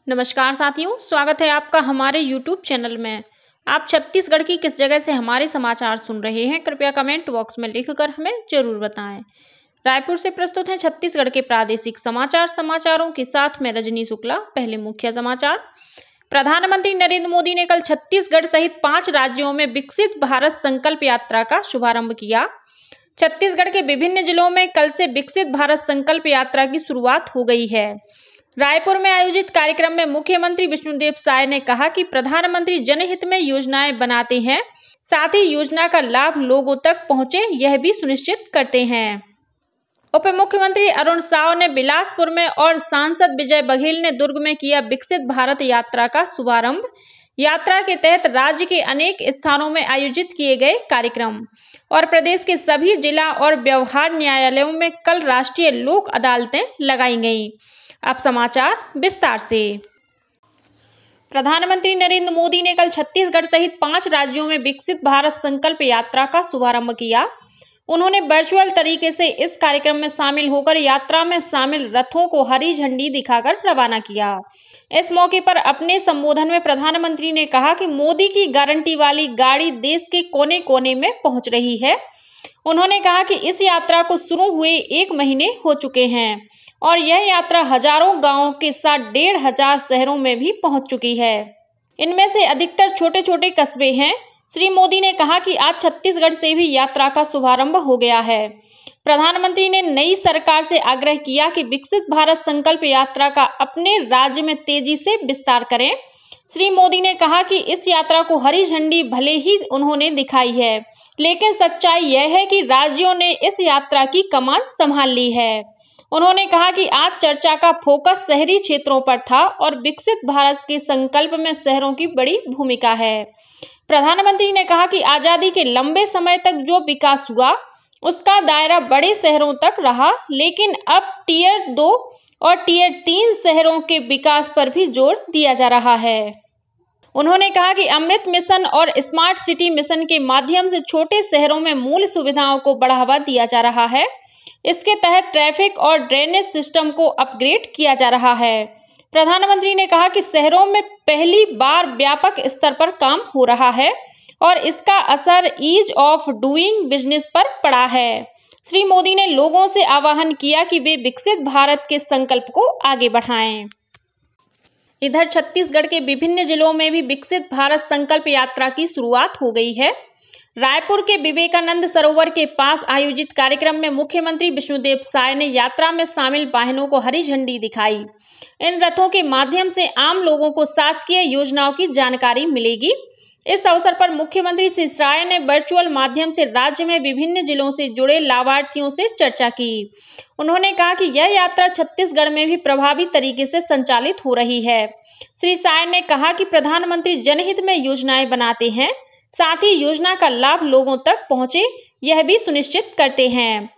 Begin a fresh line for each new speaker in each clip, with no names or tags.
नमस्कार साथियों, स्वागत है आपका हमारे YouTube चैनल में। आप छत्तीसगढ़ की किस जगह से हमारे समाचार सुन रहे हैं, कृपया कमेंट बॉक्स में लिखकर हमें जरूर बताएं। रायपुर से प्रस्तुत हैं छत्तीसगढ़ के प्रादेशिक समाचार। समाचारों के साथ में रजनी शुक्ला। पहले मुख्य समाचार। प्रधानमंत्री नरेंद्र मोदी ने कल छत्तीसगढ़ सहित 5 राज्यों में विकसित भारत संकल्प यात्रा का शुभारंभ किया। छत्तीसगढ़ के विभिन्न जिलों में कल से विकसित भारत संकल्प यात्रा की शुरुआत हो गई है। रायपुर में आयोजित कार्यक्रम में मुख्यमंत्री विष्णुदेव साय ने कहा कि प्रधानमंत्री जनहित में योजनाएं बनाते हैं, साथ ही योजना का लाभ लोगों तक पहुंचे यह भी सुनिश्चित करते हैं। उप मुख्यमंत्री अरुण साव ने बिलासपुर में और सांसद विजय बघेल ने दुर्ग में किया विकसित भारत यात्रा का शुभारंभ। यात्रा के तहत राज्य के अनेक स्थानों में आयोजित किए गए कार्यक्रम और प्रदेश के सभी जिला और व्यवहार न्यायालयों में कल राष्ट्रीय लोक अदालतें लगाई गईं। अब समाचार विस्तार से। प्रधानमंत्री नरेंद्र मोदी ने कल छत्तीसगढ़ सहित 5 राज्यों में विकसित भारत संकल्प यात्रा का शुभारंभ किया। उन्होंने वर्चुअल तरीके से इस कार्यक्रम में शामिल होकर यात्रा में शामिल रथों को हरी झंडी दिखाकर रवाना किया। इस मौके पर अपने संबोधन में प्रधानमंत्री ने कहा कि मोदी की गारंटी वाली गाड़ी देश के कोने कोने में पहुंच रही है। उन्होंने कहा कि इस यात्रा को शुरू हुए 1 महीने हो चुके हैं और यह यात्रा हजारों गांवों के साथ 1,500 शहरों में भी पहुंच चुकी है। इनमें से अधिकतर छोटे छोटे कस्बे हैं। श्री मोदी ने कहा कि आज छत्तीसगढ़ से भी यात्रा का शुभारंभ हो गया है। प्रधानमंत्री ने नई सरकार से आग्रह किया कि विकसित भारत संकल्प यात्रा का अपने राज्य में तेजी से विस्तार करें। श्री मोदी ने कहा कि इस यात्रा को हरी झंडी भले ही उन्होंने दिखाई है, लेकिन सच्चाई यह है कि राज्यों ने इस यात्रा की कमान संभाल ली है। उन्होंने कहा कि आज चर्चा का फोकस शहरी क्षेत्रों पर था और विकसित भारत के संकल्प में शहरों की बड़ी भूमिका है। प्रधानमंत्री ने कहा कि आजादी के लंबे समय तक जो विकास हुआ उसका दायरा बड़े शहरों तक रहा, लेकिन अब टियर 2 और टियर 3 शहरों के विकास पर भी जोर दिया जा रहा है। उन्होंने कहा कि अमृत मिशन और स्मार्ट सिटी मिशन के माध्यम से छोटे शहरों में मूल सुविधाओं को बढ़ावा दिया जा रहा है। इसके तहत ट्रैफिक और ड्रेनेज सिस्टम को अपग्रेड किया जा रहा है। प्रधानमंत्री ने कहा कि शहरों में पहली बार व्यापक स्तर पर काम हो रहा है और इसका असर ईज ऑफ डूइंग बिजनेस पर पड़ा है। श्री मोदी ने लोगों से आह्वान किया कि वे विकसित भारत के संकल्प को आगे बढ़ाएं। इधर छत्तीसगढ़ के विभिन्न जिलों में भी विकसित भारत संकल्प यात्रा की शुरुआत हो गई है। रायपुर के विवेकानंद सरोवर के पास आयोजित कार्यक्रम में मुख्यमंत्री विष्णुदेव साय ने यात्रा में शामिल वाहनों को हरी झंडी दिखाई। इन रथों के माध्यम से आम लोगों को शासकीय योजनाओं की जानकारी मिलेगी। इस अवसर पर मुख्यमंत्री श्री साय ने वर्चुअल माध्यम से राज्य में विभिन्न जिलों से जुड़े लाभार्थियों से चर्चा की। उन्होंने कहा कि यह यात्रा छत्तीसगढ़ में भी प्रभावी तरीके से संचालित हो रही है। श्री साय ने कहा कि प्रधानमंत्री जनहित में योजनाएं बनाते हैं, साथ ही योजना का लाभ लोगों तक पहुंचे यह भी सुनिश्चित करते हैं।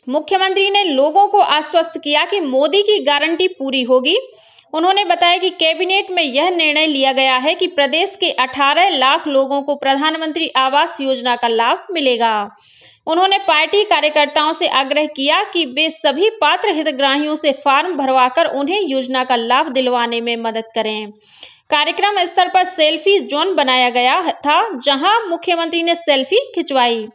मुख्यमंत्री ने लोगों को आश्वस्त किया कि मोदी की गारंटी पूरी होगी। उन्होंने बताया कि कैबिनेट में यह निर्णय लिया गया है कि प्रदेश के 18 लाख लोगों को प्रधानमंत्री आवास योजना का लाभ मिलेगा। उन्होंने पार्टी कार्यकर्ताओं से आग्रह किया कि वे सभी पात्र हितग्राहियों से फॉर्म भरवाकर उन्हें योजना का लाभ दिलवाने में मदद करें। कार्यक्रम स्तर पर सेल्फी जोन बनाया गया था, जहां मुख्यमंत्री ने सेल्फी खिंचवाई।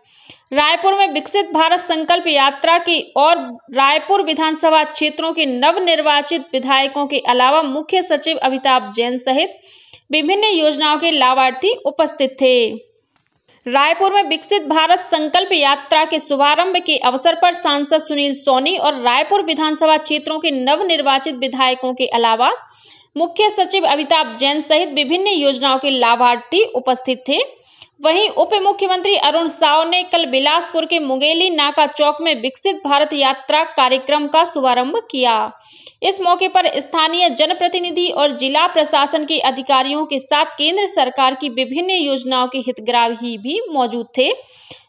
रायपुर में विकसित भारत संकल्प यात्रा के और रायपुर विधानसभा क्षेत्रों के नवनिर्वाचित विधायकों के अलावा मुख्य सचिव अमिताभ जैन सहित विभिन्न योजनाओं के लाभार्थी उपस्थित थे। रायपुर में विकसित भारत संकल्प यात्रा के शुभारंभ के अवसर पर सांसद सुनील सोनी और रायपुर विधानसभा क्षेत्रों के नवनिर्वाचित विधायकों के अलावा मुख्य सचिव अमिताभ जैन सहित विभिन्न योजनाओं के लाभार्थी उपस्थित थे। वहीं उप मुख्यमंत्री अरुण साव ने कल बिलासपुर के मुंगेली नाका चौक में विकसित भारत यात्रा कार्यक्रम का शुभारंभ किया। इस मौके पर स्थानीय जनप्रतिनिधि और जिला प्रशासन के अधिकारियों के साथ केंद्र सरकार की विभिन्न योजनाओं के हितग्राही भी मौजूद थे।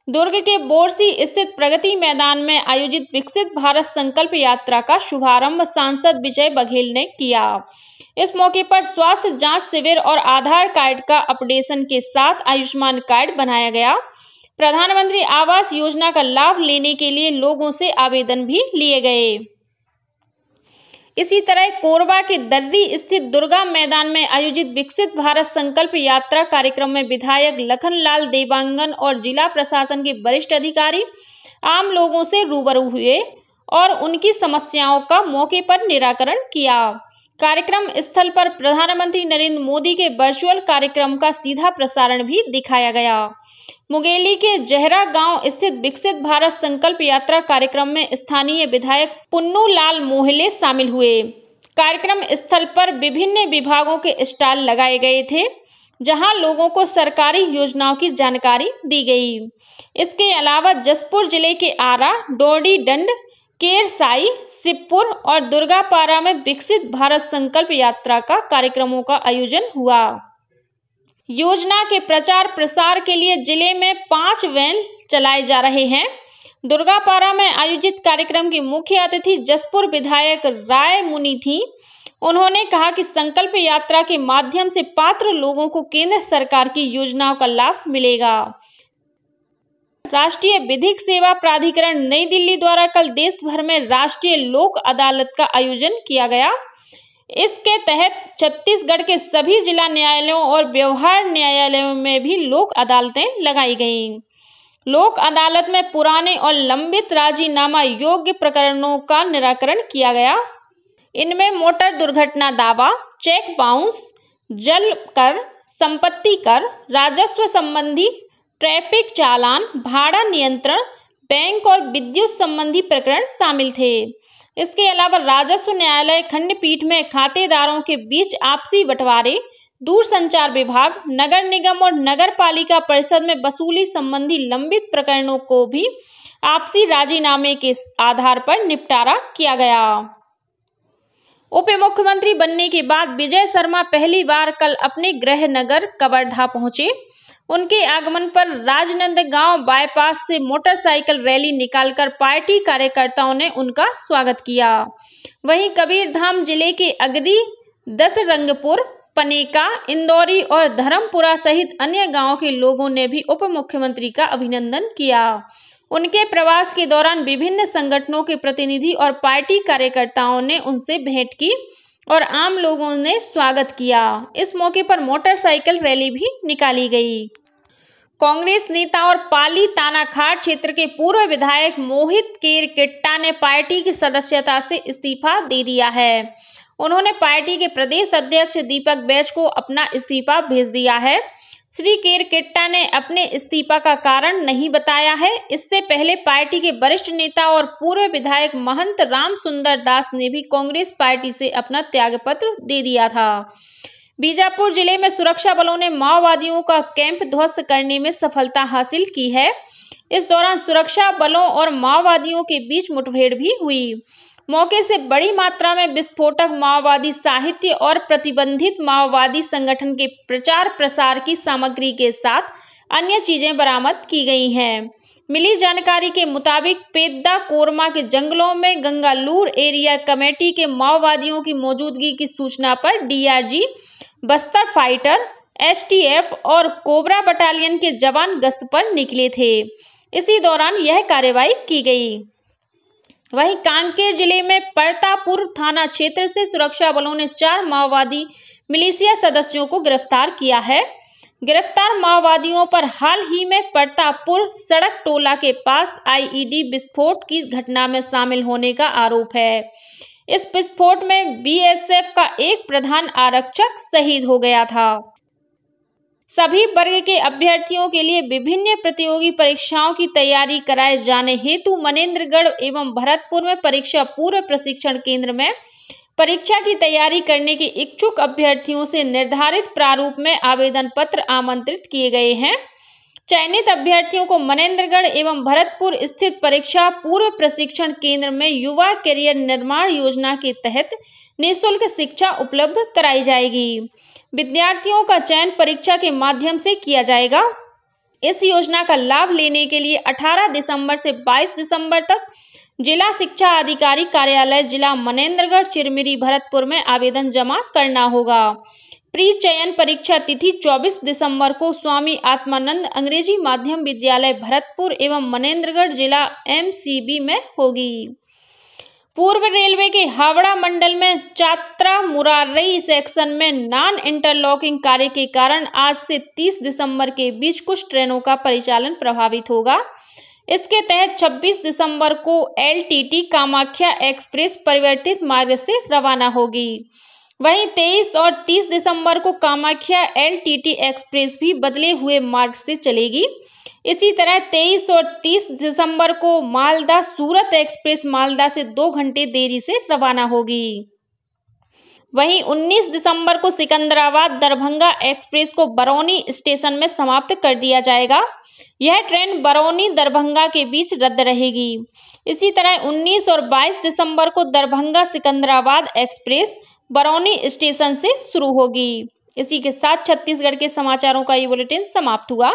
दुर्ग के बोरसी स्थित प्रगति मैदान में आयोजित विकसित भारत संकल्प यात्रा का शुभारंभ सांसद विजय बघेल ने किया। इस मौके पर स्वास्थ्य जांच शिविर और आधार कार्ड का अपडेशन के साथ आयुष्मान कार्ड बनाया गया। प्रधानमंत्री आवास योजना का लाभ लेने के लिए लोगों से आवेदन भी लिए गए। इसी तरह कोरबा के दर्री स्थित दुर्गा मैदान में आयोजित विकसित भारत संकल्प यात्रा कार्यक्रम में विधायक लखनलाल देवांगन और जिला प्रशासन के वरिष्ठ अधिकारी आम लोगों से रूबरू हुए और उनकी समस्याओं का मौके पर निराकरण किया। कार्यक्रम स्थल पर प्रधानमंत्री नरेंद्र मोदी के वर्चुअल कार्यक्रम का सीधा प्रसारण भी दिखाया गया। मुंगेली के जहरा गांव स्थित विकसित भारत संकल्प यात्रा कार्यक्रम में स्थानीय विधायक पुन्नू लाल मोहले शामिल हुए। कार्यक्रम स्थल पर विभिन्न विभागों के स्टॉल लगाए गए थे, जहां लोगों को सरकारी योजनाओं की जानकारी दी गई। इसके अलावा जसपुर जिले के आरा, डोडीडंड, केरसाई, शिवपुर और दुर्गापारा में विकसित भारत संकल्प यात्रा का कार्यक्रमों का आयोजन हुआ। योजना के प्रचार प्रसार के लिए जिले में 5 वैन चलाए जा रहे हैं। दुर्गापारा में आयोजित कार्यक्रम की मुख्य अतिथि जसपुर विधायक राय मुनि थी। उन्होंने कहा कि संकल्प यात्रा के माध्यम से पात्र लोगों को केंद्र सरकार की योजनाओं का लाभ मिलेगा। राष्ट्रीय विधिक सेवा प्राधिकरण नई दिल्ली द्वारा कल देश भर में राष्ट्रीय लोक अदालत का आयोजन किया गया। इसके तहत छत्तीसगढ़ के सभी जिला न्यायालयों और व्यवहार न्यायालयों में भी लोक अदालतें लगाई गईं। लोक अदालत में पुराने और लंबित राजीनामा योग्य प्रकरणों का निराकरण किया गया। इनमें मोटर दुर्घटना दावा, चेक बाउंस, जल कर, संपत्ति कर, राजस्व संबंधी, ट्रैफिक चालान, भाड़ा नियंत्रण, बैंक और विद्युत संबंधी प्रकरण शामिल थे। इसके अलावा राजस्व न्यायालय खंडपीठ में खातेदारों के बीच आपसी बंटवारे, दूरसंचार विभाग, नगर निगम और नगर पालिका परिषद में वसूली संबंधी लंबित प्रकरणों को भी आपसी राजीनामे के आधार पर निपटारा किया गया। उप मुख्यमंत्री बनने के बाद विजय शर्मा पहली बार कल अपने गृह नगर कवर्धा पहुंचे। उनके आगमन पर राजनांदगांव बाईपास से मोटरसाइकिल रैली निकालकर पार्टी कार्यकर्ताओं ने उनका स्वागत किया। वहीं कबीरधाम जिले के अगरी, दसरंगपुर, पनेका, इंदौरी और धर्मपुरा सहित अन्य गांवों के लोगों ने भी उप मुख्यमंत्री का अभिनंदन किया। उनके प्रवास के दौरान विभिन्न संगठनों के प्रतिनिधि और पार्टी कार्यकर्ताओं ने उनसे भेंट की और आम लोगों ने स्वागत किया। इस मौके पर मोटरसाइकिल रैली भी निकाली गई। कांग्रेस नेता और पाली तानाखार क्षेत्र के पूर्व विधायक मोहित केरकेट्टा ने पार्टी की सदस्यता से इस्तीफा दे दिया है। उन्होंने पार्टी के प्रदेश अध्यक्ष दीपक बैज को अपना इस्तीफा भेज दिया है। श्री केरकेट्टा ने अपने इस्तीफा का कारण नहीं बताया है। इससे पहले पार्टी के वरिष्ठ नेता और पूर्व विधायक महंत राम सुंदर दास ने भी कांग्रेस पार्टी से अपना त्यागपत्र दे दिया था। बीजापुर जिले में सुरक्षा बलों ने माओवादियों का कैंप ध्वस्त करने में सफलता हासिल की है। इस दौरान सुरक्षा बलों और माओवादियों के बीच मुठभेड़ भी हुई। मौके से बड़ी मात्रा में विस्फोटक, माओवादी साहित्य और प्रतिबंधित माओवादी संगठन के प्रचार प्रसार की सामग्री के साथ अन्य चीजें बरामद की गई हैं। मिली जानकारी के मुताबिक पेद्दा कोरमा के जंगलों में गंगालूर एरिया कमेटी के माओवादियों की मौजूदगी की सूचना पर डीआरजी, बस्तर फाइटर, एसटीएफ और कोबरा बटालियन के जवान गश्त पर निकले थे। इसी दौरान यह कार्रवाई की गई। वहीं कांकेर जिले में परतापुर थाना क्षेत्र से सुरक्षा बलों ने 4 माओवादी मिलिशिया सदस्यों को गिरफ्तार किया है। गिरफ्तार माओवादियों पर हाल ही में परतापुर सड़क टोला के पास आईईडी विस्फोट की घटना में शामिल होने का आरोप है। इस विस्फोट में बीएसएफ का एक प्रधान आरक्षक शहीद हो गया था। सभी वर्ग के अभ्यर्थियों के लिए विभिन्न प्रतियोगी परीक्षाओं की तैयारी कराए जाने हेतु मनेंद्रगढ़ एवं भरतपुर में परीक्षा पूर्व प्रशिक्षण केंद्र में परीक्षा की तैयारी करने के इच्छुक अभ्यर्थियों से निर्धारित प्रारूप में आवेदन पत्र आमंत्रित किए गए हैं। चयनित अभ्यर्थियों को मनेंद्रगढ़ एवं भरतपुर स्थित परीक्षा पूर्व प्रशिक्षण केंद्र में युवा कैरियर निर्माण योजना के तहत निःशुल्क शिक्षा उपलब्ध कराई जाएगी। विद्यार्थियों का चयन परीक्षा के माध्यम से किया जाएगा। इस योजना का लाभ लेने के लिए 18 दिसंबर से 22 दिसंबर तक जिला शिक्षा अधिकारी कार्यालय जिला मनेंद्रगढ़ चिरमिरी भरतपुर में आवेदन जमा करना होगा। प्री चयन परीक्षा तिथि 24 दिसंबर को स्वामी आत्मानंद अंग्रेजी माध्यम विद्यालय भरतपुर एवं मनेंद्रगढ़ जिला एमसीबी में होगी। पूर्व रेलवे के हावड़ा मंडल में चात्रा मुरारई सेक्शन में नॉन इंटरलॉकिंग कार्य के कारण आज से 30 दिसंबर के बीच कुछ ट्रेनों का परिचालन प्रभावित होगा। इसके तहत 26 दिसंबर को LTT कामाख्या एक्सप्रेस परिवर्तित मार्ग से रवाना होगी। वहीं 23 और 30 दिसंबर को कामाख्या LTT एक्सप्रेस भी बदले हुए मार्ग से चलेगी। इसी तरह 23 और 30 दिसंबर को मालदा सूरत एक्सप्रेस मालदा से 2 घंटे देरी से रवाना होगी। वहीं 19 दिसंबर को सिकंदराबाद दरभंगा एक्सप्रेस को बरौनी स्टेशन में समाप्त कर दिया जाएगा। यह ट्रेन बरौनी दरभंगा के बीच रद्द रहेगी। इसी तरह 19 और 22 दिसंबर को दरभंगा सिकंदराबाद एक्सप्रेस बरौनी स्टेशन से शुरू होगी। इसी के साथ छत्तीसगढ़ के समाचारों का ये बुलेटिन समाप्त हुआ।